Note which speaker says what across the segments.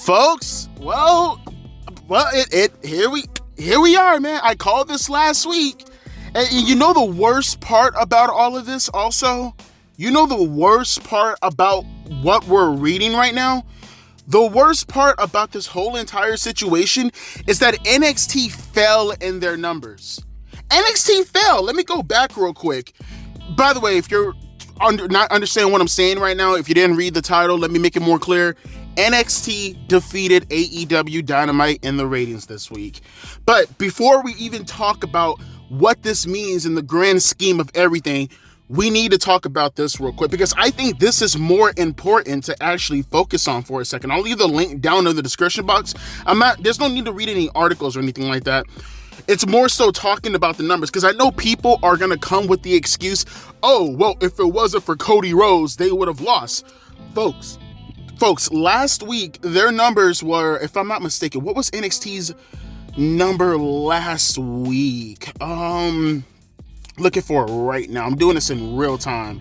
Speaker 1: Folks, well, here we are, man. I called this last week. And you know the worst part about all of this also? You know the worst part about what we're reading right now? The worst part about this whole entire situation is that NXT fell in their numbers. NXT fell. Let me go back real quick. By the way, if you're not understanding what I'm saying right now, if you didn't read the title, let me make it more clear. NXT defeated AEW Dynamite in the ratings this week. But before we even talk about what this means in the grand scheme of everything, we need to talk about this real quick because I think this is more important to actually focus on for a second. I'll leave the link down in the description box. There's no need to read any articles or anything like that. It's more so talking about the numbers because I know people are going to come with the excuse, oh, well, if it wasn't for Cody Rhodes, they would have lost. Folks, last week, their numbers were, if I'm not mistaken, what was NXT's number last week? Looking for it right now. I'm doing this in real time.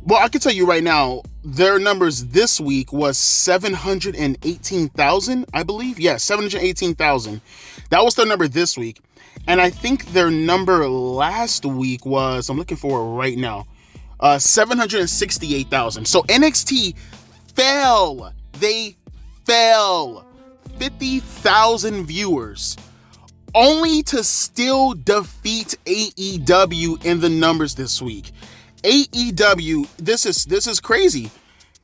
Speaker 1: Well, I can tell you right now, their numbers this week was 718,000, I believe. Yeah, 718,000. That was their number this week. And I think their number last week was, I'm looking for it right now, 768,000. So NXT fell. They fell 50,000 viewers only to still defeat AEW in the numbers this week. AEW, this is crazy.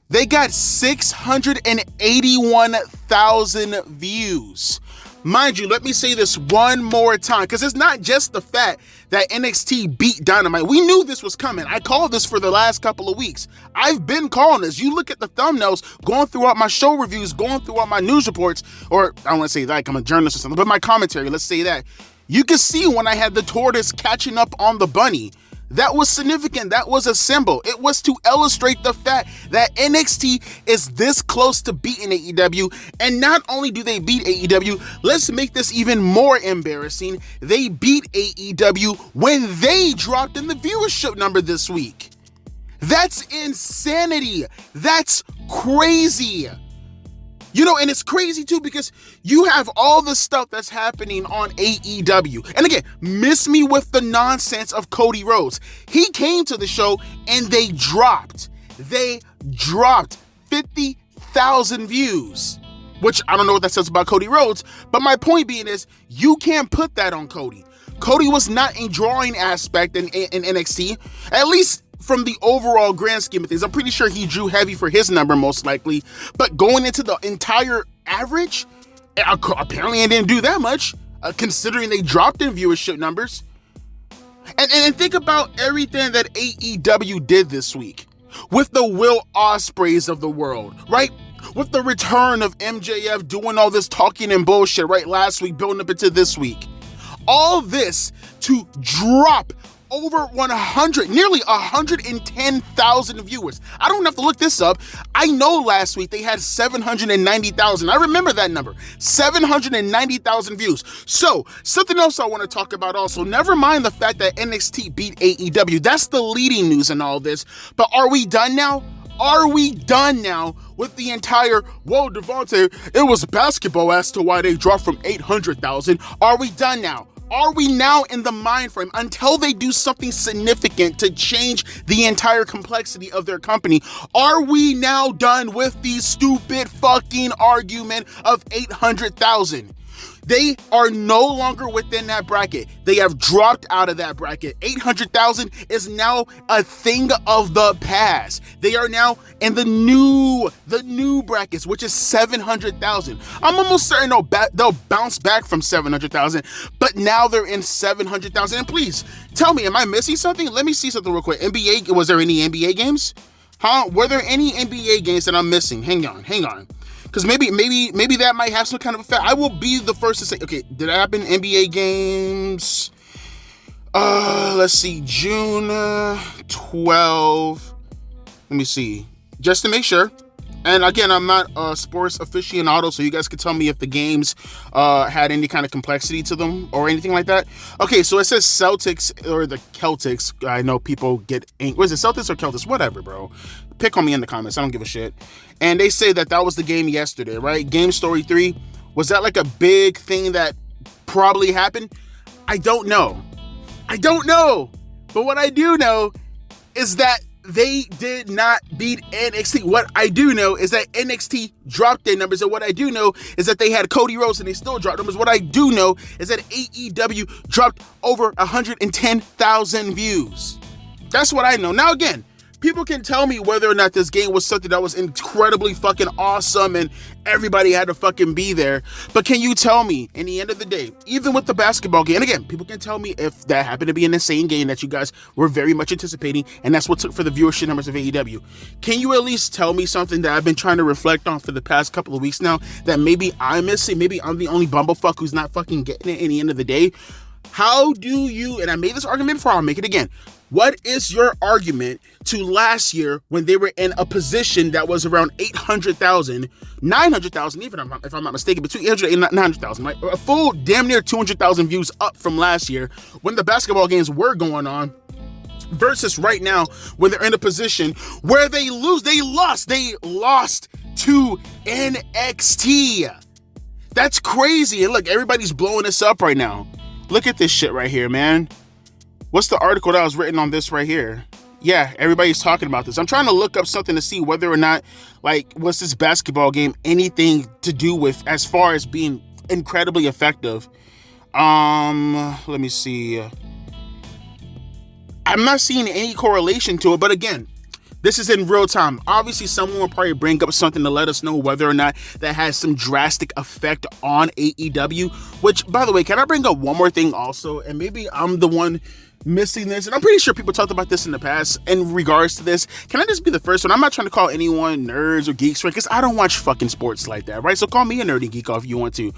Speaker 1: They got 681,000 views. Mind you, let me say this one more time, because it's not just the fact that NXT beat Dynamite. We knew this was coming. I called this for the last couple of weeks. I've been calling this. You look at the thumbnails, going throughout my show reviews, going throughout my news reports, or I don't want to say that, I'm a journalist or something, but my commentary, let's say that. You can see when I had the tortoise catching up on the bunny. That was significant. That was a symbol. It was to illustrate the fact that NXT is this close to beating AEW. And not only do they beat AEW, let's make this even more embarrassing. They beat AEW when they dropped in the viewership number this week. That's insanity. That's crazy. You know, and it's crazy too because you have all the stuff that's happening on AEW. And again, miss me with the nonsense of Cody Rhodes. He came to the show and they dropped 50,000 views, which I don't know what that says about Cody Rhodes. But my point being is you can't put that on Cody. Cody was not a drawing aspect in NXT, at least from the overall grand scheme of things. I'm pretty sure he drew heavy for his number most likely, but going into the entire average, apparently it didn't do that much, considering they dropped in viewership numbers. And think about everything that AEW did this week with the Will Ospreays of the world, right? With the return of MJF doing all this talking and bullshit, right? Last week, building up into this week. All this to drop over 100, nearly 110,000 viewers. I don't have to look this up. I know last week they had 790,000. I remember that number, 790,000 views. So something else I want to talk about also, never mind the fact that NXT beat AEW. That's the leading news in all this. But are we done now? Are we done now with the entire, whoa, Devontae, it was basketball as to why they dropped from 800,000. Are we done now? Are we now in the mind frame until they do something significant to change the entire complexity of their company? Are we now done with the stupid fucking argument of 800,000? They are no longer within that bracket. They have dropped out of that bracket. 800,000 is now a thing of the past. They are now in the new brackets, which is 700,000. I'm almost certain they'll bounce back from 700,000, but now they're in 700,000. And please tell me, am I missing something? Let me see something real quick. Was there any NBA games? Were there any NBA games that I'm missing? Hang on. Because maybe that might have some kind of effect. I will be the first to say, okay, did it happen? NBA games? Let's see, June 12. Let me see. Just to make sure. And again, I'm not a sports aficionado, so you guys can tell me if the games had any kind of complexity to them or anything like that. Okay, so it says Celtics or the Celtics. I know people get angry. Was it Celtics or Celtics? Whatever, bro. Pick on me in the comments. I don't give a shit. And they say that was the game yesterday, right? Game story 3. Was that like a big thing that probably happened? I don't know. But what I do know is that they did not beat NXT. What I do know is that NXT dropped their numbers, and what I do know is that they had Cody Rhodes and they still dropped numbers. What I do know is that AEW dropped over 110,000 views. That's what I know. Now again, people can tell me whether or not this game was something that was incredibly fucking awesome and everybody had to fucking be there. But can you tell me, in the end of the day, even with the basketball game, and again, people can tell me if that happened to be an insane game that you guys were very much anticipating, and that's what took for the viewership numbers of AEW. Can you at least tell me something that I've been trying to reflect on for the past couple of weeks now that maybe I'm missing? Maybe I'm the only bumblefuck who's not fucking getting it in the end of the day. How do you, and I made this argument before, I'll make it again. What is your argument to last year when they were in a position that was around 800,000, 900,000, even if I'm not mistaken, between 800 and 900,000, right? A full damn near 200,000 views up from last year when the basketball games were going on, versus right now when they're in a position where they lost to NXT. That's crazy. And look, everybody's blowing this up right now. Look at this shit right here, man. What's the article that was written on this right here? Yeah, everybody's talking about this. I'm trying to look up something to see whether or not, like, what's this basketball game anything to do with as far as being incredibly effective. Let me see. I'm not seeing any correlation to it, but again, this is in real time. Obviously, someone will probably bring up something to let us know whether or not that has some drastic effect on AEW, which, by the way, can I bring up one more thing also? And maybe I'm the one missing this, and I'm pretty sure people talked about this in the past in regards to this. Can I just be the first one? I'm not trying to call anyone nerds or geeks, right? Because I don't watch fucking sports like that, right? So call me a nerdy geek if you want to.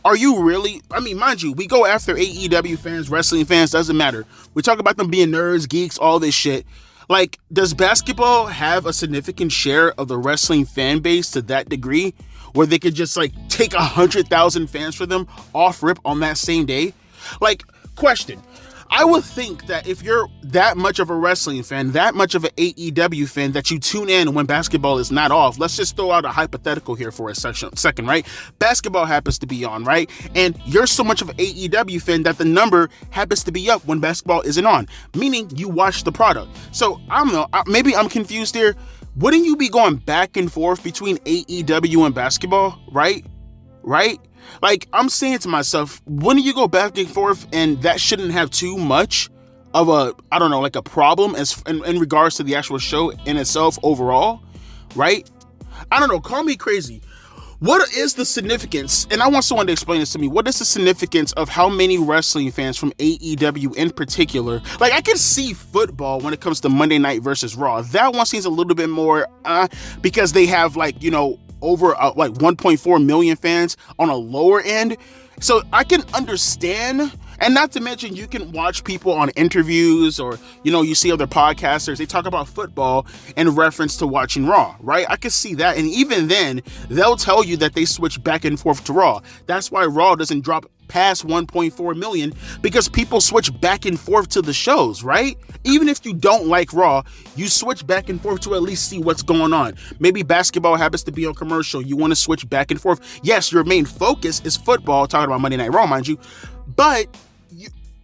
Speaker 1: Are you really? I mean, mind you, we go after AEW fans, wrestling fans, doesn't matter. We talk about them being nerds, geeks, all this shit. Like, does basketball have a significant share of the wrestling fan base to that degree where they could just, like, take 100,000 fans for them off rip on that same day? Like, question. I would think that if you're that much of a wrestling fan, that much of an AEW fan, that you tune in when basketball is not off. Let's just throw out a hypothetical here for a second, right? Basketball happens to be on, right? And you're so much of an AEW fan that the number happens to be up when basketball isn't on, meaning you watch the product. So I don't know, maybe I'm confused here. Wouldn't you be going back and forth between AEW and basketball, right? Like, I'm saying to myself, when do you go back and forth, and that shouldn't have too much of a, I don't know, like a problem as in regards to the actual show in itself overall, right? I don't know, call me crazy. What is the significance, and I want someone to explain this to me, what is the significance of how many wrestling fans from AEW in particular, like I can see football when it comes to Monday Night versus Raw. That one seems a little bit more, because they have, like, you know, over like 1.4 million fans on a lower end. So I can understand, and not to mention you can watch people on interviews or, you know, you see other podcasters, they talk about football in reference to watching Raw, right? I can see that. And even then, they'll tell you that they switch back and forth to Raw. That's why Raw doesn't drop past 1.4 million, because people switch back and forth to the shows, right? Even if you don't like Raw, you switch back and forth to at least see what's going on. Maybe basketball happens to be on commercial. You want to switch back and forth. Yes, your main focus is football, talking about Monday Night Raw, mind you, but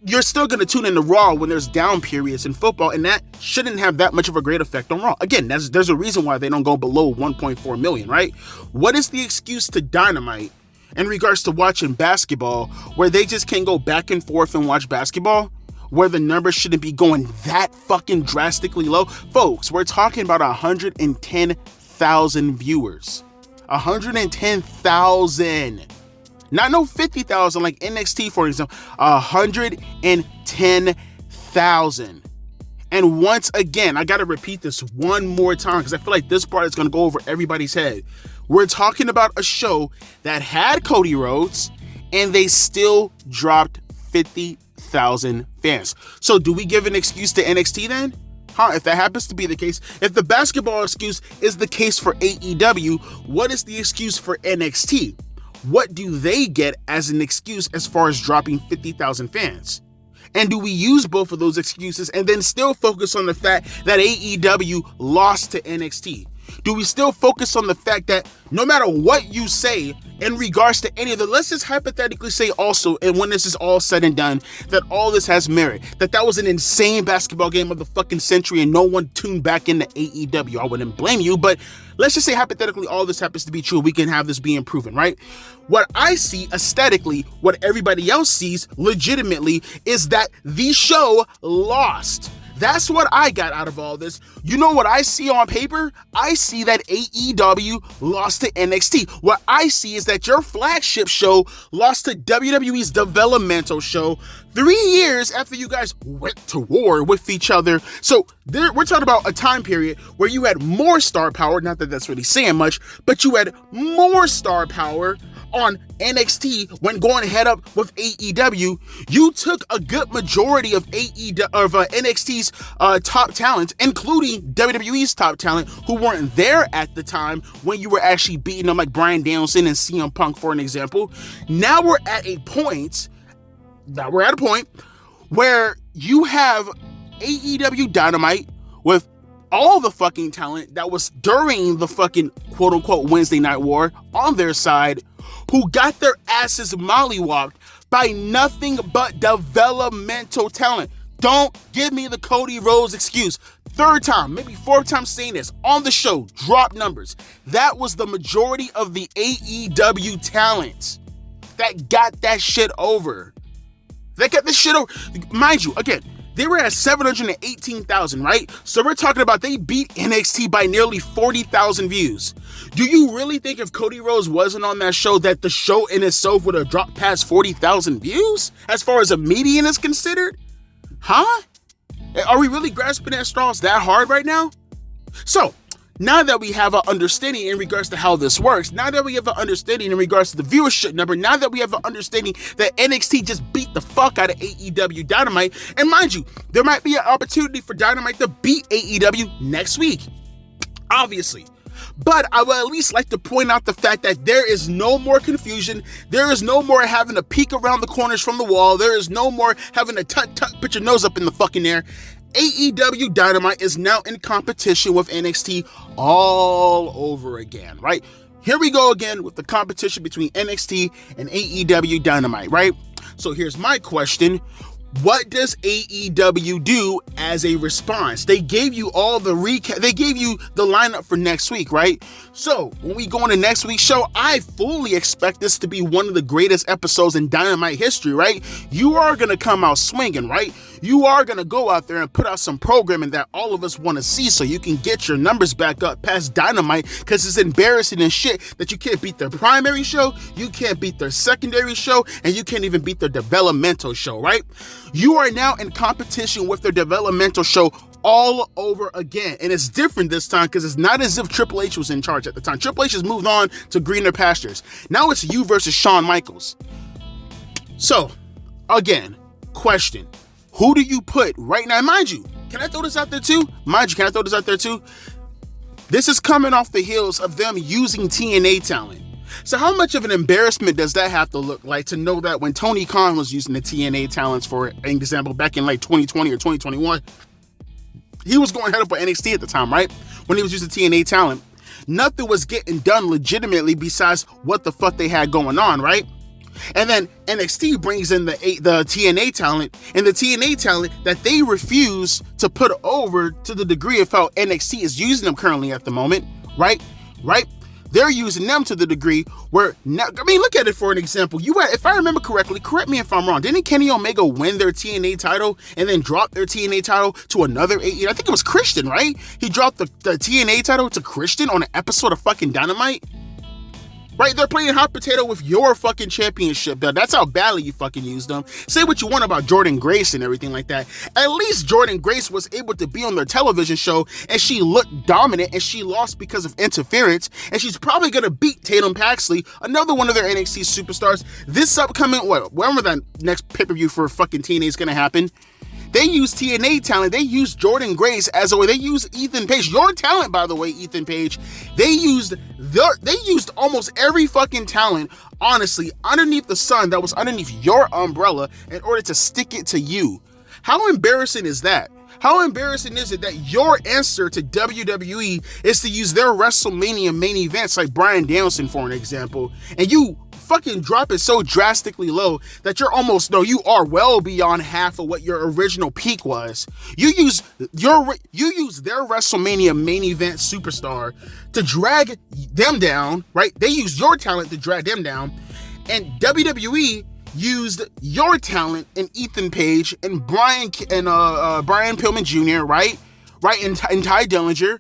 Speaker 1: you're still going to tune into Raw when there's down periods in football, and that shouldn't have that much of a great effect on Raw. Again, there's a reason why they don't go below 1.4 million, right? What is the excuse to Dynamite in regards to watching basketball where they just can't go back and forth and watch basketball, where the numbers shouldn't be going that fucking drastically low? Folks, we're talking about 110,000 viewers. 110,000. Not no 50,000 like NXT, for example. 110,000. And once again, I gotta repeat this one more time because I feel like this part is gonna go over everybody's head. We're talking about a show that had Cody Rhodes, and they still dropped 50,000 fans. So do we give an excuse to NXT then? If that happens to be the case, if the basketball excuse is the case for AEW, what is the excuse for NXT? What do they get as an excuse as far as dropping 50,000 fans? And do we use both of those excuses and then still focus on the fact that AEW lost to NXT? Do we still focus on the fact that no matter what you say in regards to any of the, let's just hypothetically say also, and when this is all said and done, that all this has merit, that was an insane basketball game of the fucking century and no one tuned back into AEW. I wouldn't blame you, but let's just say hypothetically all this happens to be true. We can have this being proven, right? What I see aesthetically, what everybody else sees legitimately, is that the show lost. That's what I got out of all this. You know what I see on paper? I see that AEW lost to NXT. What I see is that your flagship show lost to WWE's developmental show 3 years after you guys went to war with each other. So we're talking about a time period where you had more star power, not that that's really saying much, but you had more star power on NXT when going head up with AEW. You took a good majority of NXT's top talent, including WWE's top talent, who weren't there at the time when you were actually beating them, like Bryan Danielson and CM Punk, for an example. Now we're at a point where you have AEW Dynamite with all the fucking talent that was during the fucking quote-unquote Wednesday Night War on their side, who got their asses mollywopped by nothing but developmental talent. Don't give me the Cody Rhodes excuse. Third time, maybe fourth time saying this on the show, drop numbers. That was the majority of the AEW talent that got that shit over. They got this shit over. Mind you, again, they were at 718,000, right? So we're talking about they beat NXT by nearly 40,000 views. Do you really think if Cody Rhodes wasn't on that show that the show in itself would have dropped past 40,000 views as far as a median is considered? Huh? Are we really grasping at straws that hard right now? So, now that we have an understanding in regards to how this works, now that we have an understanding in regards to the viewership number, now that we have an understanding that NXT just beat the fuck out of AEW Dynamite, and mind you, there might be an opportunity for Dynamite to beat AEW next week, obviously. But I would at least like to point out the fact that there is no more confusion. There is no more having to peek around the corners from the wall. There is no more having to put your nose up in the fucking air. AEW Dynamite is now in competition with NXT all over again, right? Here we go again with the competition between NXT and AEW Dynamite, right? So here's my question. What does AEW do as a response? They gave you all the recap. They gave you the lineup for next week, right? So when we go into next week's show, I fully expect this to be one of the greatest episodes in Dynamite history, right? You are going to come out swinging, right? You are going to go out there and put out some programming that all of us want to see so you can get your numbers back up past Dynamite, because it's embarrassing and shit that you can't beat their primary show, you can't beat their secondary show, and you can't even beat their developmental show, right? You are now in competition with their developmental show all over again. And it's different this time because it's not as if Triple H was in charge at the time. Triple H has moved on to greener pastures. Now it's you versus Shawn Michaels. So, again, question. Who do you put right now? Mind you, can I throw this out there too? This is coming off the heels of them using TNA talent. So how much of an embarrassment does that have to look like to know that when Tony Khan was using the TNA talents, for an example, back in like 2020 or 2021, he was going head up with NXT at the time, right? When he was using TNA talent, nothing was getting done legitimately besides what the fuck they had going on, right? And then NXT brings in the TNA talent, and the TNA talent that they refuse to put over to the degree of how NXT is using them currently at the moment, right? They're using them to the degree where, now, I mean, look at it for an example. If I remember correctly, correct me if I'm wrong, didn't Kenny Omega win their TNA title and then drop their TNA title to another AEW? I think it was Christian, right? He dropped the TNA title to Christian on an episode of fucking Dynamite. Right? They're playing hot potato with your fucking championship belt. That's how badly you fucking used them. Say what you want about Jordynne Grace and everything like that. At least Jordynne Grace was able to be on their television show and she looked dominant, and she lost because of interference. And she's probably going to beat Tatum Paxley, another one of their NXT superstars, this upcoming, whenever that next pay-per-view for fucking TNA is going to happen. They used TNA talent. They used Jordan Grace as a way. They used Ethan Page. Your talent, by the way, Ethan Page. They used almost every fucking talent, honestly, underneath the sun that was underneath your umbrella in order to stick it to you. How embarrassing is that? How embarrassing is it that your answer to WWE is to use their WrestleMania main events like Bryan Danielson, for an example, and you fucking drop it so drastically low that you are well beyond half of what your original peak was. You use their WrestleMania main event superstar to drag them down, right? They use your talent to drag them down, and WWE used your talent in Ethan Page and Brian Pillman Jr., right, and Ty Dillinger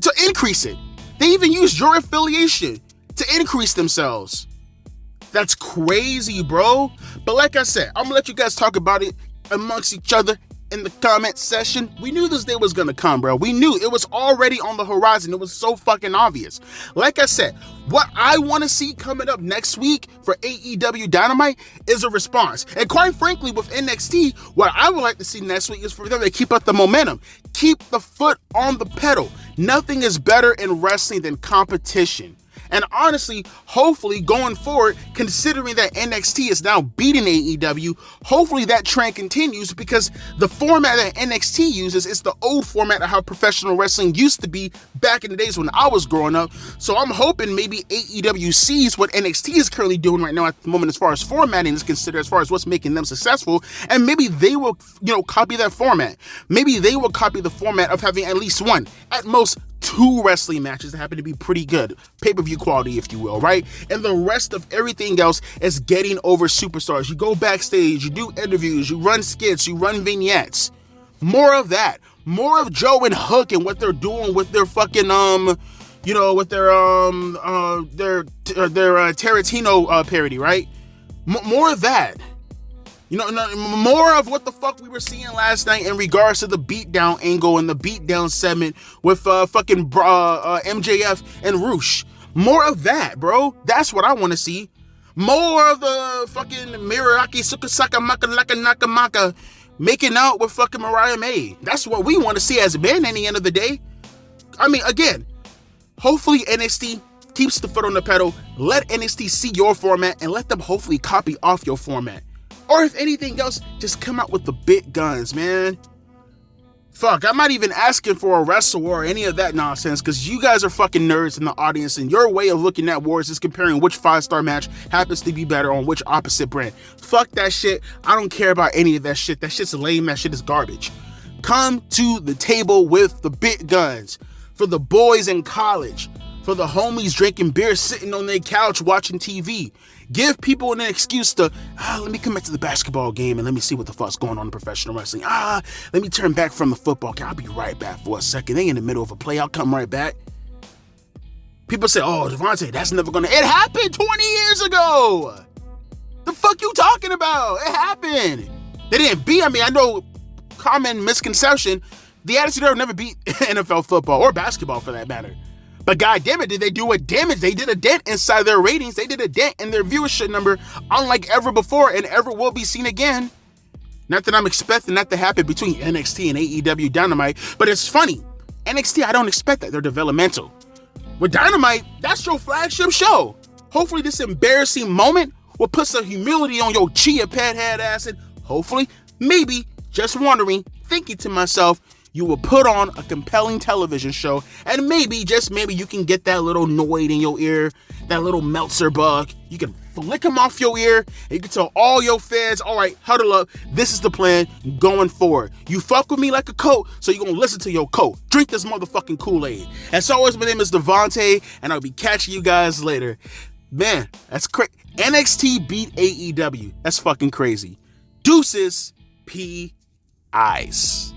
Speaker 1: to increase it. They even used your affiliation to increase themselves. That's crazy, bro. But like I said, I'm gonna let you guys talk about it amongst each other in the comment section. We knew this day was gonna come, bro. We knew it was already on the horizon. It was so fucking obvious. Like I said, what I want to see coming up next week for AEW Dynamite is a response. And quite frankly, with NXT, what I would like to see next week is for them to keep up the momentum. Keep the foot on the pedal. Nothing is better in wrestling than competition. And honestly, hopefully going forward, considering that NXT is now beating AEW, hopefully that trend continues, because the format that NXT uses is the old format of how professional wrestling used to be back in the days when I was growing up. So I'm hoping maybe AEW sees what NXT is currently doing right now at the moment as far as formatting is considered, as far as what's making them successful, and maybe they will, copy that format. Maybe they will copy the format of having at least one, at most 2 wrestling matches that happen to be pretty good, pay-per-view quality, if you will, right? And the rest of everything else is getting over superstars. You go backstage, you do interviews, you run skits, you run vignettes. More of that. More of Joe and Hook and what they're doing with their fucking with their Tarantino parody, right? More of that. More of what the fuck we were seeing last night in regards to the beatdown angle and the beatdown segment with fucking MJF and Roosh. More of that, bro. That's what I want to see. More of the fucking Miraki Sukasaka Maka Laka Nakamaka making out with fucking Mariah May. That's what we want to see as men at the end of the day. I mean, again, hopefully NXT keeps the foot on the pedal. Let NXT see your format and let them hopefully copy off your format. Or if anything else, just come out with the big guns, man. Fuck, I'm not even asking for a wrestle war or any of that nonsense, because you guys are fucking nerds in the audience, and your way of looking at wars is comparing which 5-star match happens to be better on which opposite brand. Fuck that shit. I don't care about any of that shit. That shit's lame. That shit is garbage. Come to the table with the big guns. For the boys in college. For the homies drinking beer, sitting on their couch watching TV. Give people an excuse to, let me come back to the basketball game and let me see what the fuck's going on in professional wrestling. Let me turn back from the football game. I'll be right back for a second. They in the middle of a play. I'll come right back. People say, oh, Devontae, that's never gonna... It happened 20 years ago! The fuck you talking about? It happened. They didn't beat... I know, common misconception, the Attitude Era never beat NFL football or basketball for that matter. But goddamn it, did they do a damage? They did a dent inside their ratings. They did a dent in their viewership number, unlike ever before and ever will be seen again. Not that I'm expecting that to happen between NXT and AEW Dynamite, but it's funny. NXT, I don't expect that. They're developmental. With Dynamite, that's your flagship show. Hopefully this embarrassing moment will put some humility on your chia pet head ass, and hopefully, maybe, just wondering, thinking to myself, you will put on a compelling television show, and maybe, just maybe, you can get that little Noid in your ear, that little Meltzer bug. You can flick him off your ear, and you can tell all your fans, all right, huddle up. This is the plan going forward. You fuck with me like a coat, so you're going to listen to your coat. Drink this motherfucking Kool-Aid. As always, my name is Devontae, and I'll be catching you guys later. Man, that's crazy. NXT beat AEW. That's fucking crazy. Deuces, P.I.'s.